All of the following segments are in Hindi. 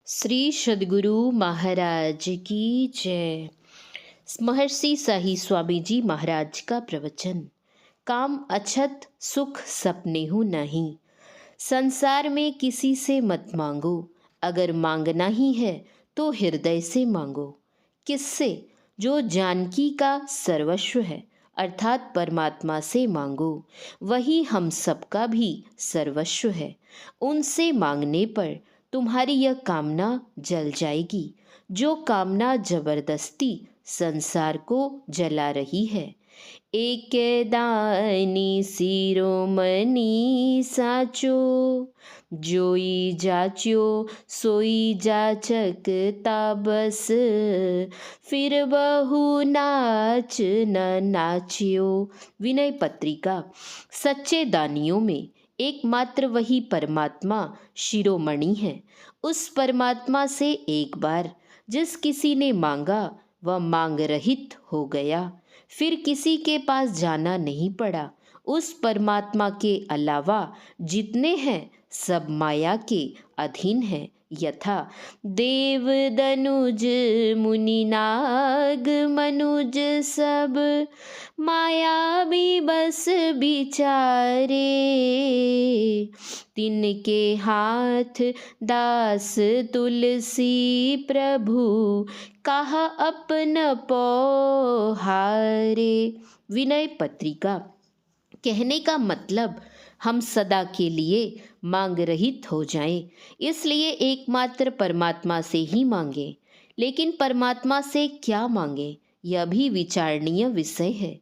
श्री सद्गुरु महाराज की जय। महर्षि साही स्वामी जी महाराज का प्रवचन। काम अछत सुख सपनेहु नहीं। संसार में किसी से मत मांगो, अगर मांगना ही है तो हृदय से मांगो। किससे? जो जानकी का सर्वस्व है, अर्थात परमात्मा से मांगो। वही हम सबका भी सर्वस्व है। उनसे मांगने पर तुम्हारी यह कामना जल जाएगी, जो कामना जबरदस्ती संसार को जला रही है। एक दानी शिरोमणि साचो, जोई जाच्यो सोई जाचक ताबस। फिर बहु नाच न नाच्यो। विनय पत्रिका। सच्चे दानियों में एकमात्र वही परमात्मा शिरोमणि है। उस परमात्मा से एक बार जिस किसी ने मांगा वह मांग रहित हो गया, फिर किसी के पास जाना नहीं पड़ा। उस परमात्मा के अलावा जितने हैं सब माया के अधीन हैं। यथा देव दनुज मुनि नाग मनुज सब, माया भी बस बिचारे। तिनके हाथ दास तुलसी प्रभु, कहा अपन पोहारे। विनय पत्रिका। कहने का मतलब हम सदा के लिए मांग रहित हो जाएं, इसलिए एकमात्र परमात्मा से ही मांगे। लेकिन परमात्मा से क्या मांगे, यह भी विचारणीय विषय है।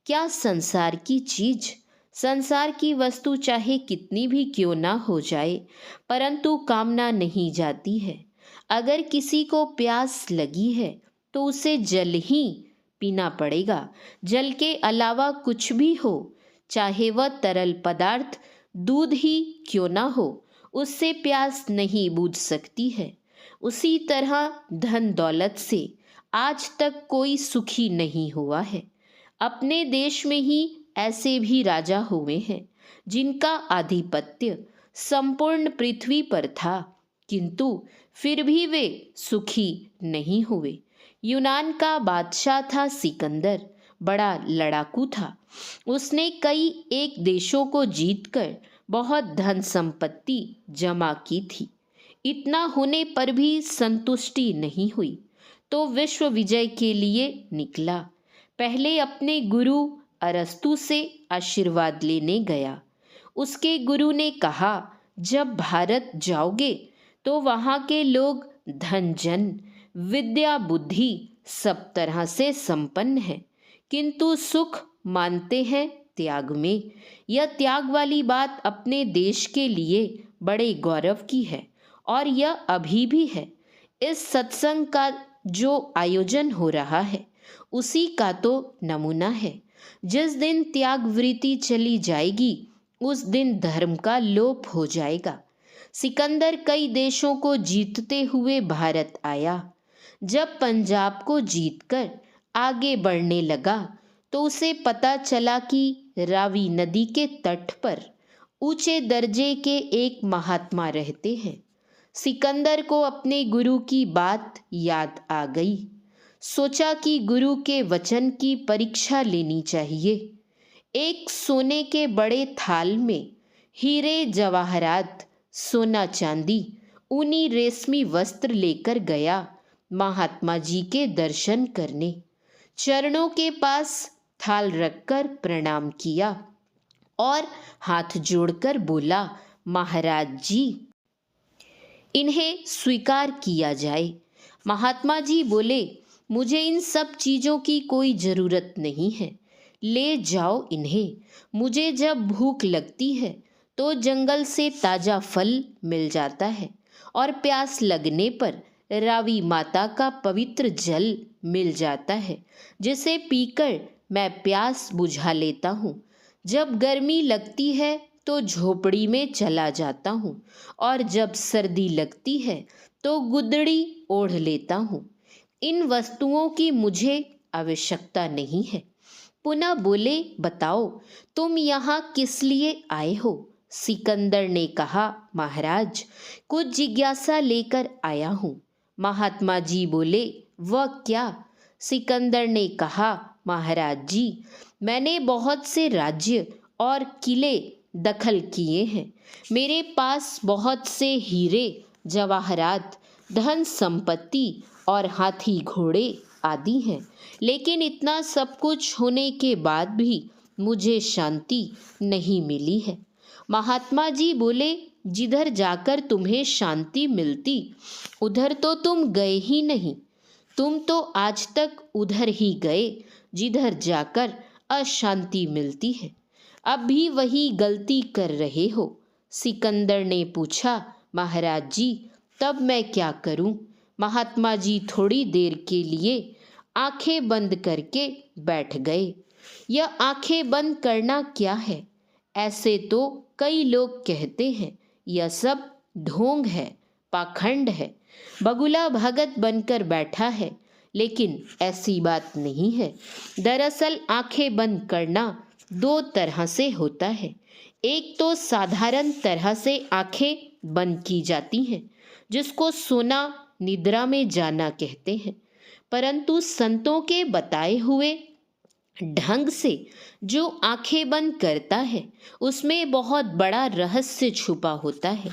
क्या संसार की चीज, संसार की वस्तु चाहे कितनी भी क्यों ना हो जाए, परंतु कामना नहीं जाती है। अगर किसी को प्यास लगी है तो उसे जल ही पीना पड़ेगा। जल के अलावा कुछ भी हो, चाहे वह तरल पदार्थ दूध ही क्यों ना हो, उससे प्यास नहीं बूझ सकती है। उसी तरह धन दौलत से आज तक कोई सुखी नहीं हुआ है। अपने देश में ही ऐसे भी राजा हुए हैं जिनका आधिपत्य संपूर्ण पृथ्वी पर था, किंतु फिर भी वे सुखी नहीं हुए। यूनान का बादशाह था सिकंदर, बड़ा लड़ाकू था। उसने एक देशों को जीतकर बहुत धन संपत्ति जमा की थी। इतना होने पर भी संतुष्टि नहीं हुई, तो विश्व विजय के लिए निकला। पहले अपने गुरु अरस्तु से आशीर्वाद लेने गया। उसके गुरु ने कहा, जब भारत जाओगे तो वहाँ के लोग धन जन विद्या बुद्धि सब तरह से संपन्न है, किंतु सुख मानते हैं त्याग में। यह त्याग वाली बात अपने देश के लिए बड़े गौरव की है, और यह अभी भी है। इस सत्संग का जो आयोजन हो रहा है उसी का तो नमूना है। जिस दिन त्याग वृत्ति चली जाएगी उस दिन धर्म का लोप हो जाएगा। सिकंदर कई देशों को जीतते हुए भारत आया। जब पंजाब को जीतकर आगे बढ़ने लगा तो उसे पता चला कि रावी नदी के तट पर ऊंचे दर्जे के एक महात्मा रहते हैं। सिकंदर को अपने गुरु की बात याद आ गई। सोचा कि गुरु के वचन की परीक्षा लेनी चाहिए। एक सोने के बड़े थाल में हीरे जवाहरात, सोना चांदी, ऊनी रेशमी वस्त्र लेकर गया महात्मा जी के दर्शन करने। चरणों के पास थाल रखकर प्रणाम किया और हाथ जोड़कर बोला, महाराज जी, इन्हें स्वीकार किया जाए। महात्मा जी बोले, मुझे इन सब चीज़ों की कोई ज़रूरत नहीं है, ले जाओ इन्हें। मुझे जब भूख लगती है तो जंगल से ताज़ा फल मिल जाता है, और प्यास लगने पर रावी माता का पवित्र जल मिल जाता है, जिसे पीकर मैं प्यास बुझा लेता हूँ। जब गर्मी लगती है तो झोपड़ी में चला जाता हूँ, और जब सर्दी लगती है तो गुदड़ी ओढ़ लेता हूँ। इन वस्तुओं की मुझे आवश्यकता नहीं है। पुनः बोले, बताओ तुम यहाँ किस लिए आए हो? सिकंदर ने कहा, महाराज, कुछ जिज्ञासा लेकर आया हूँ। महात्मा जी बोले, वह क्या? सिकंदर ने कहा, महाराज जी, मैंने बहुत से राज्य और किले दखल किए हैं। मेरे पास बहुत से हीरे जवाहरात, धन संपत्ति और हाथी घोड़े आदि हैं, लेकिन इतना सब कुछ होने के बाद भी मुझे शांति नहीं मिली है। महात्मा जी बोले, जिधर जाकर तुम्हें शांति मिलती उधर तो तुम गए ही नहीं। तुम तो आज तक उधर ही गए जिधर जाकर अशांति मिलती है। अब भी वही गलती कर रहे हो। सिकंदर ने पूछा, महाराज जी, तब मैं क्या करूं? महात्मा जी थोड़ी देर के लिए आंखें बंद करके बैठ गए। यह आंखें बंद करना क्या है? ऐसे तो कई लोग कहते हैं। यह सब ढोंग है, पाखंड है, बगुला भगत बनकर बैठा है, लेकिन ऐसी बात नहीं है। दरअसल आंखें बंद करना दो तरह से होता है। एक तो साधारण तरह से आंखें बंद की जाती हैं, जिसको सोना, निद्रा में जाना कहते हैं। परंतु संतों के बताए हुए ढंग से जो आंखें बंद करता है, उसमें बहुत बड़ा रहस्य छुपा होता है।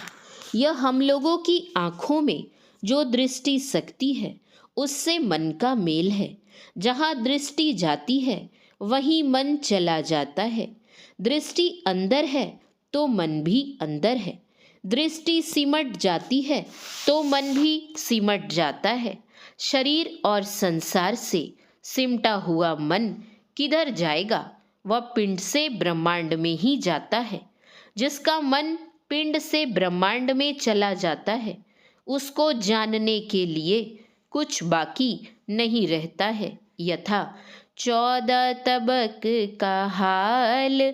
यह हम लोगों की आंखों में जो दृष्टि शक्ति है, उससे मन का मेल है। जहाँ दृष्टि जाती है वहीं मन चला जाता है। दृष्टि अंदर है तो मन भी अंदर है। दृष्टि सिमट जाती है तो मन भी सिमट जाता है। शरीर और संसार से सिमटा हुआ मन किधर जाएगा? वह पिंड से ब्रह्मांड में ही जाता है। जिसका मन पिंड से ब्रह्मांड में चला जाता है, उसको जानने के लिए कुछ बाकी नहीं रहता है। यथा 14 तबक का हाल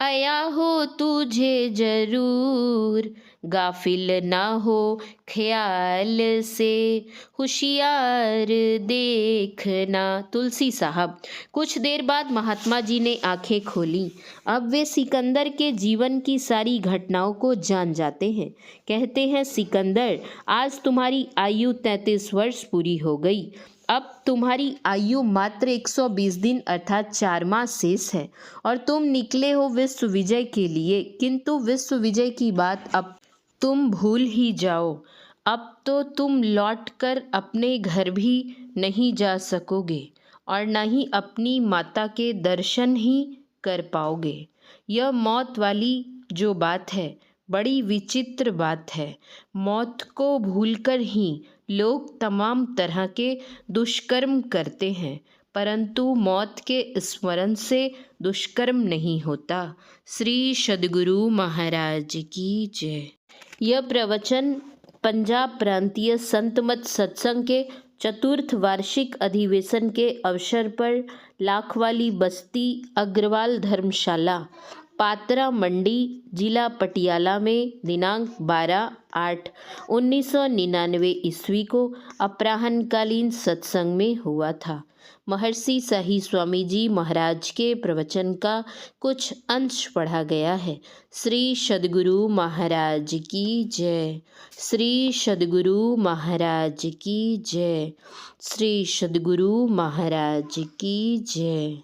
आया हो तुझे जरूर, गाफिल ना हो ख्याल से होशियार देखना। तुलसी साहब। कुछ देर बाद महात्मा जी ने आंखें खोली। अब वे सिकंदर के जीवन की सारी घटनाओं को जान जाते हैं। कहते हैं, सिकंदर, आज तुम्हारी आयु 33 वर्ष पूरी हो गई। अब तुम्हारी आयु मात्र 120 दिन अर्थात 4 माह शेष है और तुम निकले हो विश्व विजय के लिए। किंतु विश्व विजय की बात अब तुम भूल ही जाओ। अब तो तुम लौटकर अपने घर भी नहीं जा सकोगे और न ही अपनी माता के दर्शन ही कर पाओगे। यह मौत वाली जो बात है, बड़ी विचित्र बात है। मौत को भूलकर ही लोग तमाम तरह के दुष्कर्म करते हैं, परंतु मौत के स्मरण से दुष्कर्म नहीं होता। श्री सद्गुरु महाराज की जय। यह प्रवचन पंजाब प्रांतीय संतमत सत्संग के चतुर्थ वार्षिक अधिवेशन के अवसर पर लाखवाली बस्ती अग्रवाल धर्मशाला, पात्रा मंडी, जिला पटियाला में दिनांक 12/8/1999 ईस्वी को अपराह्नकालीन सत्संग में हुआ था। महर्षि शाही स्वामी जी महाराज के प्रवचन का कुछ अंश पढ़ा गया है। श्री सद्गुरु महाराज की जय। श्री सद्गुरु महाराज की जय। श्री सद्गुरु महाराज की जय।